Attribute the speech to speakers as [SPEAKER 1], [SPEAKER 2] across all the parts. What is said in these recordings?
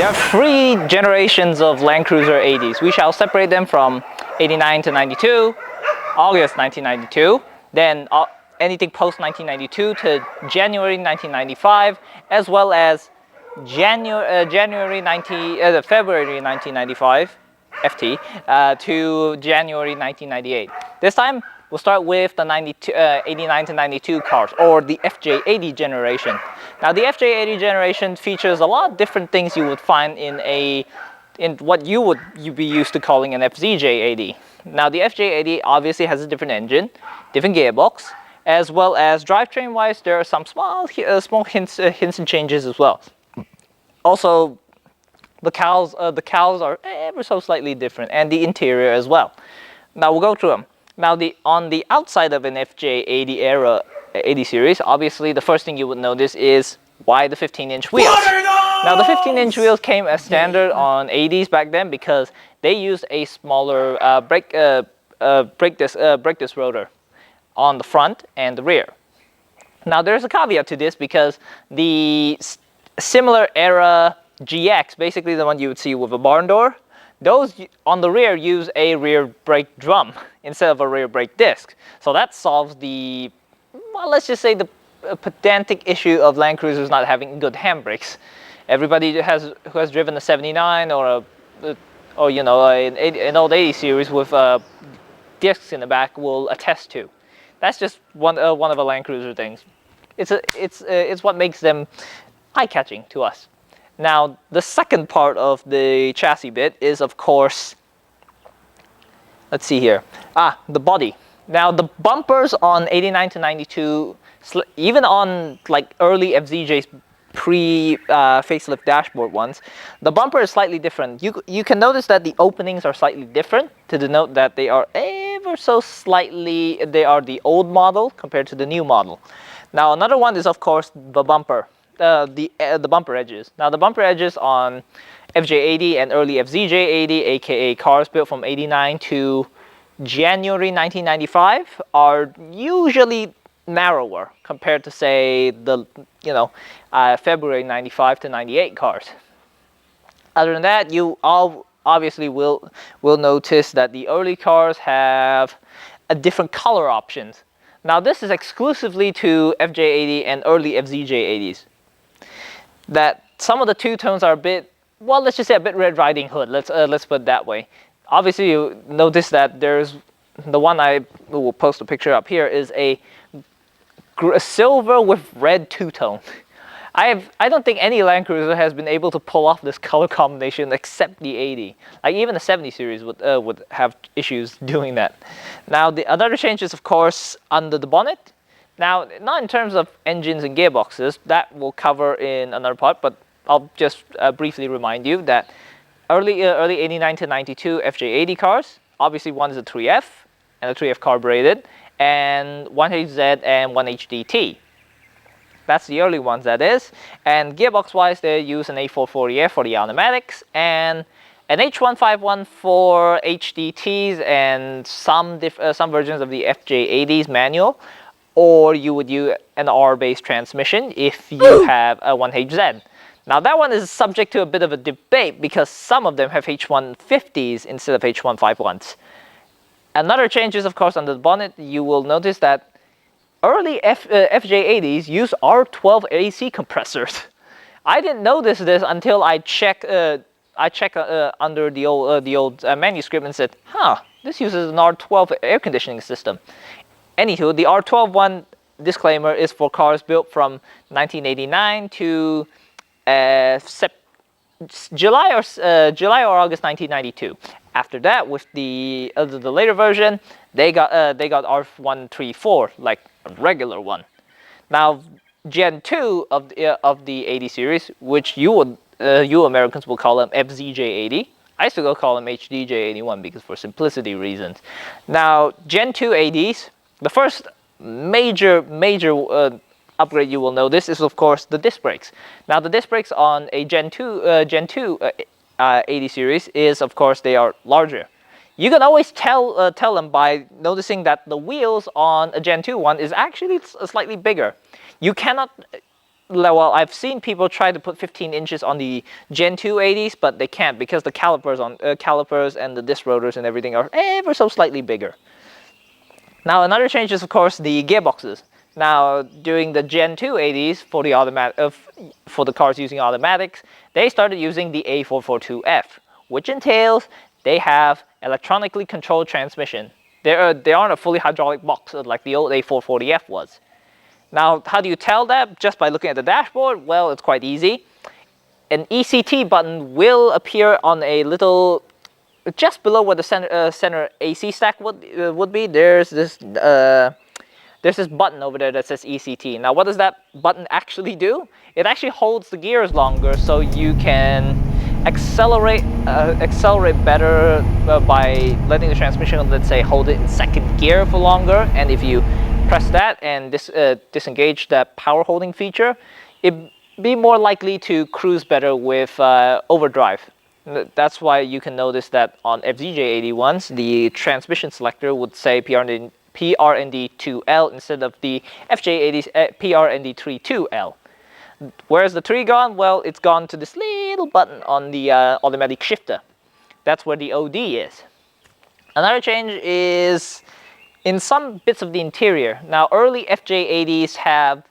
[SPEAKER 1] There are three generations of Land Cruiser 80s. We shall separate them from 89 to 92, August 1992, then anything post 1992 to January 1995, as well as February 1995, FT, to January 1998. This time, we'll start with the 89 to 92 cars, or the FJ80 generation. Now, the FJ80 generation features a lot of different things you would find in what you be used to calling an FZJ80. Now, the FJ80 obviously has a different engine, different gearbox, as well as drivetrain-wise, there are some small hints and changes as well. Also, the cowls are ever so slightly different, and the interior as well. Now, we'll go through them. Now, on the outside of an FJ80 era 80 series, obviously the first thing you would notice is why the 15-inch wheels. Now, the 15-inch wheels came as standard on 80s back then because they used a smaller brake disc rotor on the front and the rear. Now, there's a caveat to this because the similar era GX, basically the one you would see with a barn door, those on the rear use a rear brake drum instead of a rear brake disc. So that solves the, well, let's just say the pedantic issue of Land Cruisers not having good handbrakes. Everybody who has driven a 79 or you know an old 80 series with discs in the back will attest to. That's just one of the Land Cruiser things. It's what makes them eye-catching to us. Now, the second part of the chassis bit is, of course, let's see here. The body. Now, the bumpers on 89 to 92, even on like early FZJ's pre-facelift dashboard ones, the bumper is slightly different. You can notice that the openings are slightly different to denote that they are ever so slightly, they are the old model compared to the new model. Now, another one is, of course, the bumper. The bumper edges. Now, the bumper edges on FJ80 and early FZJ80, aka cars built from 89 to January 1995, are usually narrower compared to, say, the February 95 to 98 cars. Other than that, you all obviously will notice that the early cars have a different color options. Now, this is exclusively to FJ80 and early FZJ80s. That some of the two-tones are a bit, well, let's just say a bit Red Riding Hood. Let's put it that way. Obviously, you notice that there's the one I will post a picture up here is a silver with red two-tone. I don't think any Land Cruiser has been able to pull off this color combination except the 80. Like even the 70 series would have issues doing that. Now, the another change is, of course, under the bonnet. Now, not in terms of engines and gearboxes, that we'll cover in another part, but I'll just briefly remind you that early 89 to 92 FJ80 cars, obviously one is a 3F, and a 3F carbureted, and 1HZ and 1HDT. That's the early ones, that is. And gearbox-wise, they use an A440F for the automatics, and an H151 for HDTs, and some versions of the FJ80s manual, or you would use an R-based transmission if you have a 1HZ. Now, that one is subject to a bit of a debate because some of them have H150s instead of H151s. Another change is, of course, under the bonnet, you will notice that early FJ80s use R12 AC compressors. I didn't notice this until I checked under the old manuscript and said, this uses an R12 air conditioning system. Anywho, the R12 one, disclaimer, is for cars built from 1989 to July or August 1992. After that, with the later version, they got R134, like a regular one. Now, Gen 2 of the 80 series, which you Americans will call them FZJ80. I used to go call them HDJ81 because for simplicity reasons. Now, Gen 2 80s, the first major upgrade you will notice is, of course, the disc brakes. Now, the disc brakes on a Gen 2 80 series is, of course, they are larger. You can always tell them by noticing that the wheels on a Gen 2 one is actually slightly bigger. You cannot well, I've seen people try to put 15 inches on the Gen 2 80s, but they can't because the calipers and the disc rotors and everything are ever so slightly bigger. Now another change is of course the gearboxes. Now during the Gen 2 80s for the cars using automatics, they started using the A442F, which entails they have electronically controlled transmission. They aren't a fully hydraulic box like the old A440F was. Now, how do you tell that? Just by looking at the dashboard? Well, it's quite easy. An ECT button will appear on a little, just below where the center AC stack would be. There's this button over there that says ECT. Now, what does that button actually do? It actually holds the gears longer, so you can accelerate better by letting the transmission, let's say, hold it in second gear for longer. And if you press that and disengage that power holding feature, it'd be more likely to cruise better with overdrive. That's why you can notice that on FZJ81s, the transmission selector would say PRND2L instead of the FJ80s PRND32L. Where's the 3 gone? Well, it's gone to this little button on the automatic shifter. That's where the OD is. Another change is in some bits of the interior. Now, early FJ80s have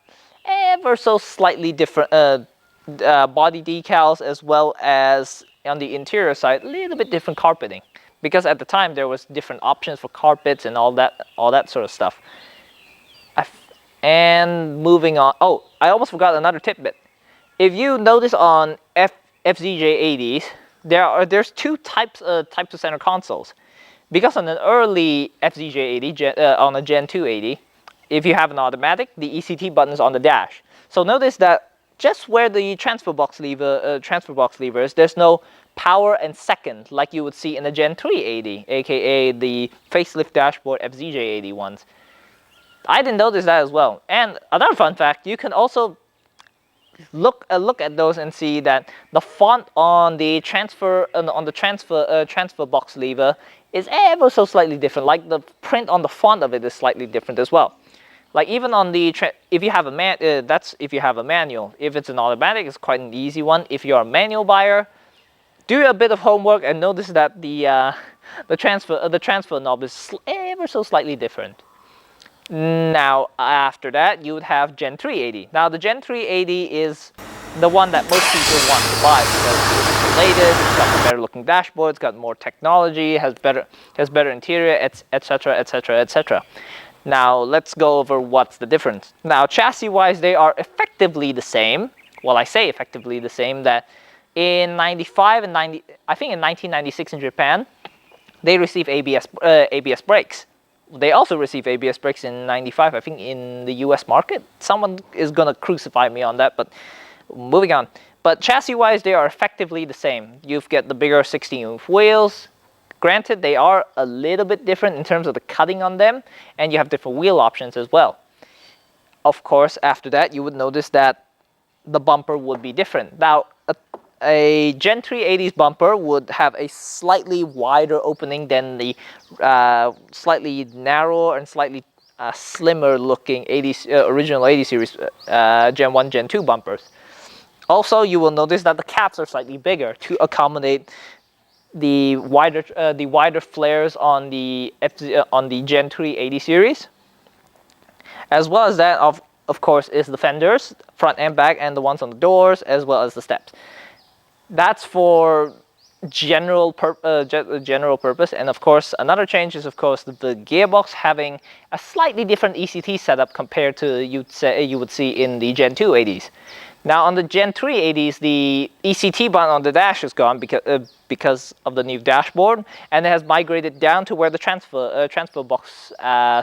[SPEAKER 1] ever so slightly different body decals, as well as on the interior side, a little bit different carpeting. Because at the time there was different options for carpets and all that sort of stuff. And moving on. Oh, I almost forgot another tidbit. If you notice on FZJ80s, there's two types of center consoles. Because on an early FZJ80, on a Gen 280, if you have an automatic, the ECT button is on the dash. So notice that just where the transfer box lever is, there's no power and second like you would see in a Gen 380, aka the facelift dashboard FZJ80 ones. I didn't notice that as well. And another fun fact, you can also look at those and see that the font on the transfer box lever is ever so slightly different. Like the print on the font of it is slightly different as well. Like even on the if you have a that's if you have a manual. If it's an automatic, it's quite an easy one. If you're a manual buyer, do a bit of homework and notice that the transfer knob is ever so slightly different. Now after that, you would have Gen 380. Now the Gen 380 is the one that most people want to buy because it's the latest, it's got a better looking dashboard, it's got more technology, has better interior, etc, etc, etc. Now let's go over what's the difference. Now chassis wise, they are effectively the same. Well, I say effectively the same, that in 95 and 90, I think in 1996 in Japan, they received ABS brakes. They also received ABS brakes in 95, I think in the US market. Someone is gonna crucify me on that, but moving on. But chassis wise, they are effectively the same. You've got the bigger 16-inch wheels. Granted, they are a little bit different in terms of the cutting on them, and you have different wheel options as well. Of course, after that, you would notice that the bumper would be different. Now, a Gen 380's bumper would have a slightly wider opening than the slightly narrower and slightly slimmer looking original 80 series Gen 1, Gen 2 bumpers. Also, you will notice that the caps are slightly bigger to accommodate the wider flares on the Gen 380 series, as well as that of course is the fenders, front and back, and the ones on the doors, as well as the steps. That's for general purpose. And of course, another change is of course the gearbox having a slightly different ECT setup compared to you would see in the Gen 280s. Now on the Gen 380s, the ECT button on the dash is gone because of the new dashboard, and it has migrated down to where the transfer box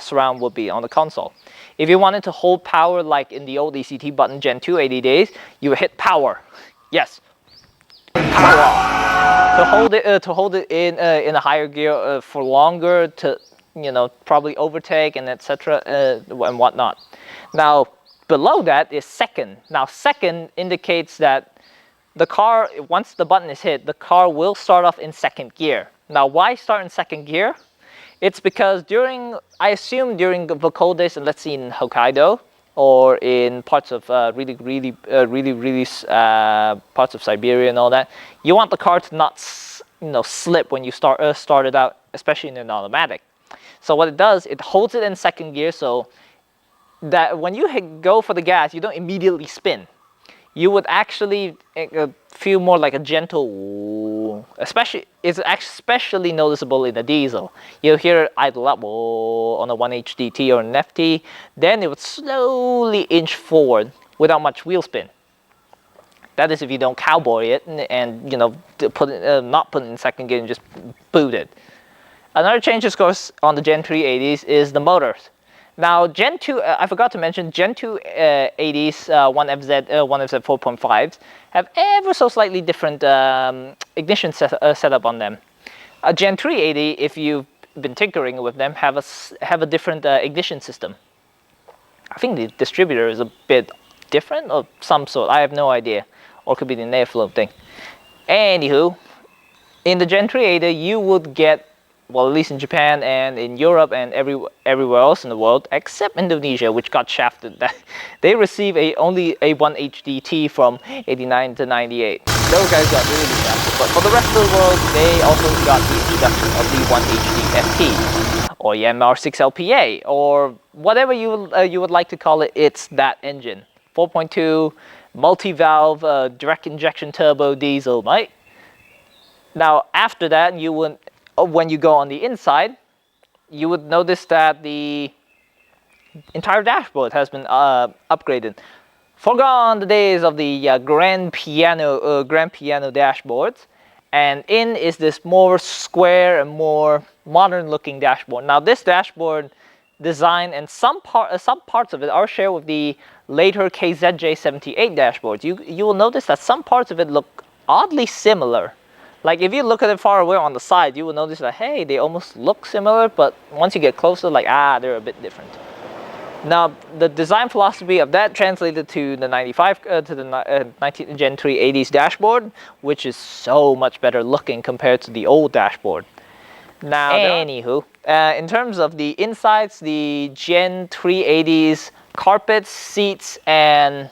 [SPEAKER 1] surround would be on the console. If you wanted to hold power like in the old ECT button Gen 280 days, you would hit power. Yes. Power to hold it in a higher gear for longer, to probably overtake and etc. And whatnot. Now below that is second. Now second indicates that the car, once the button is hit, the car will start off in second gear. Now why start in second gear? It's because I assume during the cold days, and let's see in Hokkaido, or in parts of really parts of Siberia and all that, you want the car to not slip when you start it out, especially in an automatic. So what it does, it holds it in second gear, so that when you go for the gas, you don't immediately spin. You would actually feel more like a gentle, it's especially noticeable in a diesel. You'll hear it idle up on a 1HDT or an FT, then it would slowly inch forward without much wheel spin. That is if you don't cowboy it and not put it in second gear and just boot it. Another change, of course, on the Gen 3 80s is the motors. Now, Gen 2, I forgot to mention, Gen 2 80s 1FZ 4.5s have ever so slightly different ignition setup on them. A Gen 380, if you've been tinkering with them, have a different ignition system. I think the distributor is a bit different of some sort. I have no idea. Or it could be the airflow thing. Anywho, in the Gen 380, you would get, well, at least in Japan and in Europe and everywhere else in the world, except Indonesia, which got shafted. That they receive only a 1HDT from 89 to 98. Those guys got really shafted. But for the rest of the world, they also got the introduction of the 1HD FT, or the MR6LPA, or whatever you would like to call it. It's that engine, 4.2 multi-valve direct injection turbo diesel, right? Now after that, when you go on the inside, you would notice that the entire dashboard has been upgraded. Forgone the days of the grand piano dashboards, and in is this more square and more modern-looking dashboard. Now this dashboard design and some parts of it are shared with the later KZJ78 dashboards. You will notice that some parts of it look oddly similar. Like if you look at it far away on the side, you will notice that, hey, they almost look similar, but once you get closer, like, they're a bit different. Now, the design philosophy of that translated to the 19 Gen 3 80s dashboard, which is so much better looking compared to the old dashboard. Now, anywho, in terms of the insides, the Gen 3 80s carpets, seats, and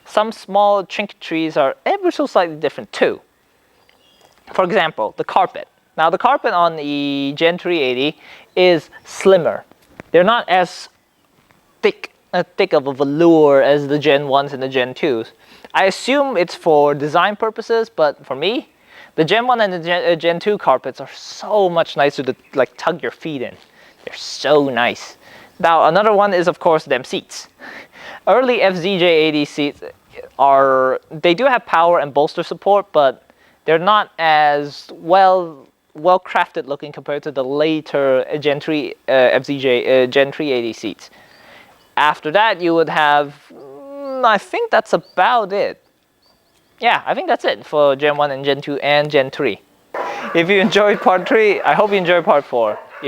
[SPEAKER 1] some small trinketries are ever so slightly different too. For example, the carpet. Now the carpet on the Gen 380 is slimmer. They're not as thick of a velour as the Gen 1s and the Gen 2s. I assume it's for design purposes, but for me, the Gen 1 and the Gen 2 carpets are so much nicer to tug your feet in. They're so nice. Now another one is, of course, them seats. Early FZJ80 seats they do have power and bolster support, but they're not as well crafted looking compared to the later Gen 3 FZJ Gen 380 seats. After that, you would have, I think that's about it. Yeah, I think that's it for Gen 1 and Gen 2 and Gen 3. If you enjoyed part 3, I hope you enjoyed part 4.